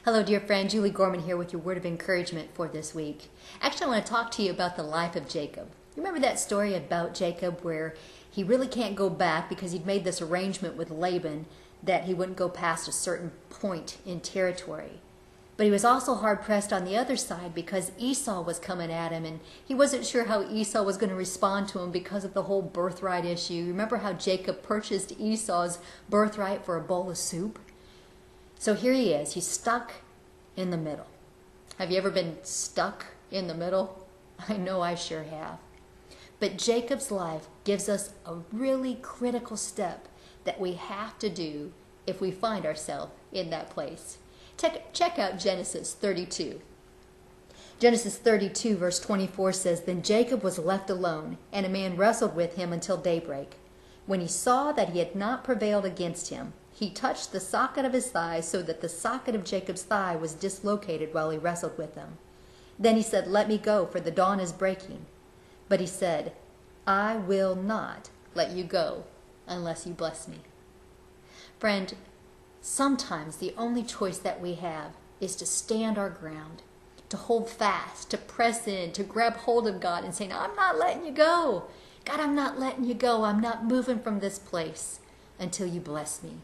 Hello, dear friend. Julie Gorman here with your word of encouragement for this week. Actually, I want to talk to you about the life of Jacob. You remember that story about Jacob where he really can't go back because he'd made this arrangement with Laban that he wouldn't go past a certain point in territory. But he was also hard-pressed on the other side because Esau was coming at him, and he wasn't sure how Esau was going to respond to him because of the whole birthright issue. Remember how Jacob purchased Esau's birthright for a bowl of soup? So here he is. He's stuck in the middle. Have you ever been stuck in the middle? I know I sure have. But Jacob's life gives us a really critical step that we have to do if we find ourselves in that place. Check out Genesis 32. Genesis 32 verse 24 says, "Then Jacob was left alone, and a man wrestled with him until daybreak. When he saw that he had not prevailed against him, he touched the socket of his thigh so that the socket of Jacob's thigh was dislocated while he wrestled with him. Then he said, 'Let me go, for the dawn is breaking.' But he said, 'I will not let you go unless you bless me.'" Friend, sometimes the only choice that we have is to stand our ground, to hold fast, to press in, to grab hold of God and say, "No, I'm not letting you go. God, I'm not letting you go. I'm not moving from this place until you bless me.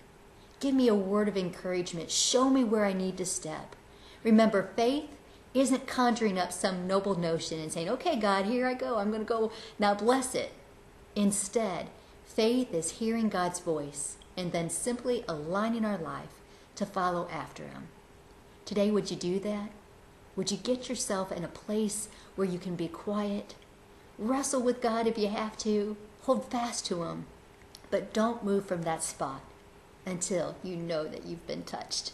Give me a word of encouragement. Show me where I need to step." Remember, faith isn't conjuring up some noble notion and saying, "Okay, God, here I go. I'm going to go. Now bless it." Instead, faith is hearing God's voice and then simply aligning our life to follow after Him. Today, would you do that? Would you get yourself in a place where you can be quiet? Wrestle with God if you have to. Hold fast to Him. But don't move from that spot until you know that you've been touched.